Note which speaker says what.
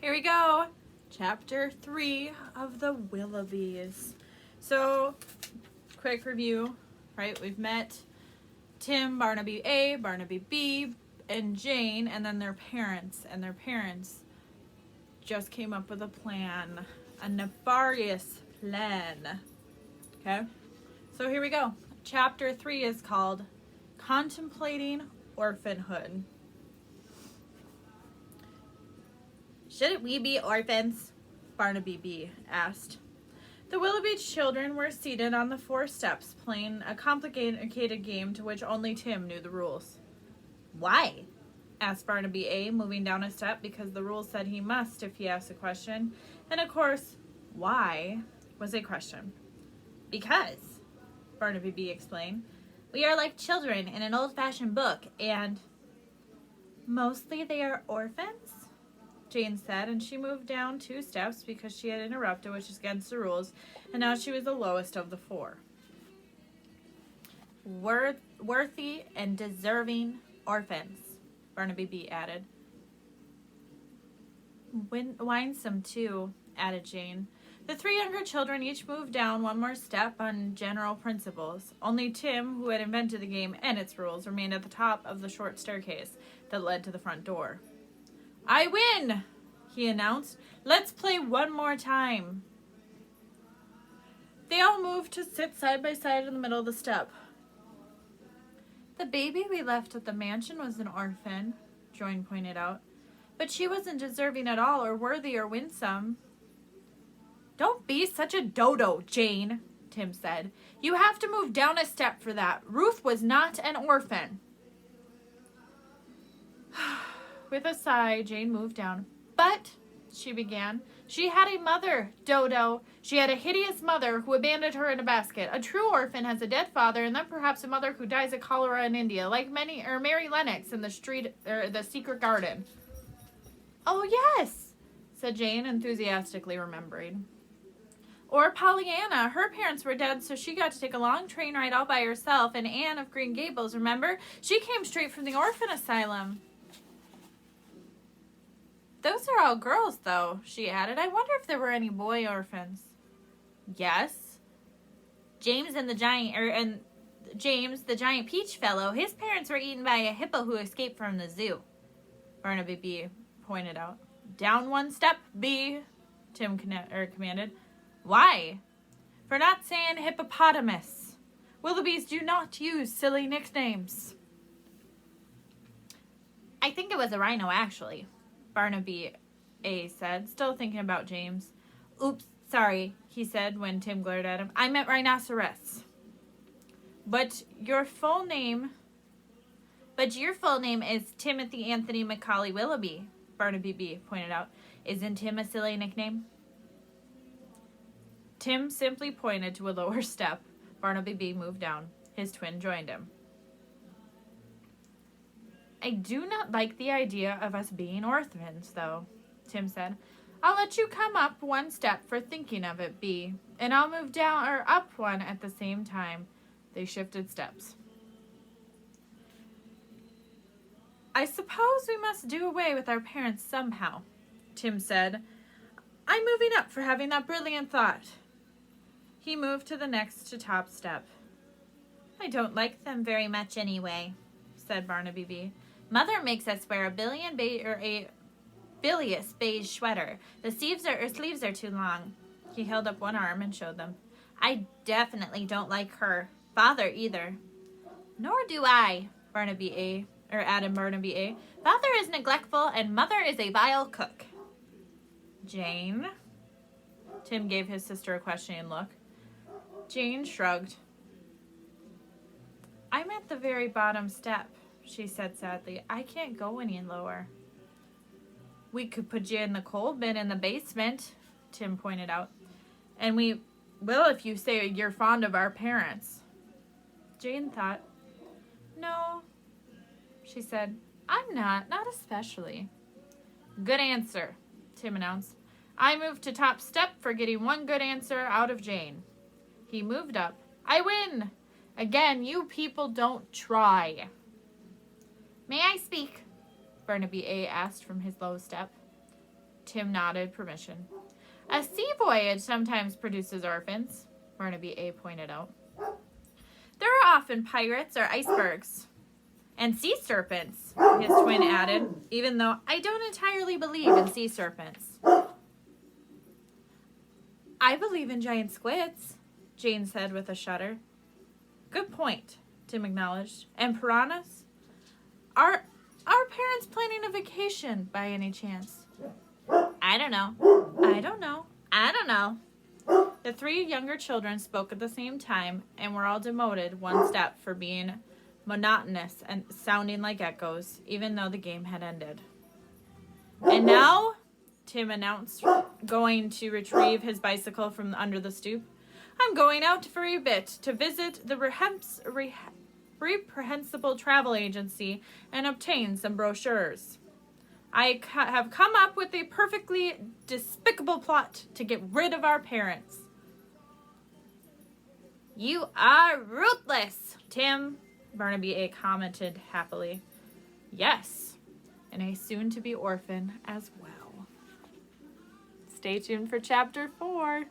Speaker 1: Here we go. Chapter 3 of the Willoughbys. So, quick review, right? We've met Tim, Barnaby A, Barnaby B, and Jane, and then their parents. And their parents just came up with a plan. A nefarious plan. Okay? So here we go. Chapter 3 is called Contemplating Orphanhood. Shouldn't we be orphans? Barnaby B asked. The Willoughby children were seated on the 4 steps, playing a complicated game to which only Tim knew the rules. Why? Asked Barnaby A, moving down a step because the rules said he must if he asked a question. And of course, why was a question. Because, Barnaby B explained, we are like children in an old-fashioned book, and mostly they are orphans? Jane said, and she moved down 2 steps because she had interrupted, which is against the rules, and now she was the lowest of the 4. Worthy and deserving orphans, Barnaby B added. Winsome, too, added Jane. The 3 younger children each moved down 1 more step on general principles. Only Tim, who had invented the game and its rules, remained at the top of the short staircase that led to the front door. I win, he announced. Let's play 1 more time. They all moved to sit side by side in the middle of the step. The baby we left at the mansion was an orphan, Joan pointed out. But she wasn't deserving at all, or worthy, or winsome. Don't be such a dodo, Jane, Tim said. You have to move down a step for that. Ruth was not an orphan. With a sigh, Jane moved down. But, she began, she had a mother, Dodo. She had a hideous mother who abandoned her in a basket. A true orphan has a dead father, and then perhaps a mother who dies of cholera in India, like Mary Lennox in the Secret Garden. Oh, yes, said Jane, enthusiastically remembering. Or Pollyanna. Her parents were dead, so she got to take a long train ride all by herself. And Anne of Green Gables, remember? She came straight from the orphan asylum. Those are all girls, though, she added. I wonder if there were any boy orphans. Yes. James, the giant peach fellow, his parents were eaten by a hippo who escaped from the zoo, Barnaby B pointed out. Down 1 step, B, Tim commanded. Why? For not saying hippopotamus. Willoughbys do not use silly nicknames. I think it was a rhino, actually, Barnaby A said, still thinking about James. Oops, sorry, he said when Tim glared at him. I meant rhinoceros. But your full name is Timothy Anthony Macaulay Willoughby, Barnaby B pointed out. Isn't Tim a silly nickname? Tim simply pointed to a lower step. Barnaby B moved down. His twin joined him. I do not like the idea of us being orphans, though, Tim said. I'll let you come up 1 step for thinking of it, B, and I'll move down or up 1 at the same time. They shifted steps. I suppose we must do away with our parents somehow, Tim said. I'm moving up for having that brilliant thought. He moved to the next to top step. I don't like them very much anyway, said Barnaby B. Mother makes us wear a bilious beige sweater. The sleeves are too long. He held up 1 arm and showed them. I definitely don't like her. Father either. Nor do I, added Barnaby A. Father is neglectful and Mother is a vile cook. Jane? Tim gave his sister a questioning look. Jane shrugged. I'm at the very bottom step, she said sadly. I can't go any lower. We could put you in the coal bin in the basement, Tim pointed out. And we will if you say you're fond of our parents. Jane thought. No, she said. I'm not especially. Good answer, Tim announced. I moved to top step for getting 1 good answer out of Jane. He moved up. I win! Again, you people don't try. May I speak? Barnaby A asked from his low step. Tim nodded permission. A sea voyage sometimes produces orphans, Barnaby A. pointed out. There are often pirates or icebergs. And sea serpents, his twin added, even though I don't entirely believe in sea serpents. I believe in giant squids, Jane said with a shudder. Good point, Tim acknowledged. And piranhas? Are our parents planning a vacation by any chance? I don't know. The three younger children spoke at the same time and were all demoted one step for being monotonous and sounding like echoes, even though the game had ended. And now, Tim announced, going to retrieve his bicycle from under the stoop, I'm going out for a bit to visit the reprehensible travel agency and obtain some brochures. I have come up with a perfectly despicable plot to get rid of our parents. You are ruthless, Tim, Barnaby A. commented happily. Yes, and a soon-to-be orphan as well. Stay tuned for Chapter 4.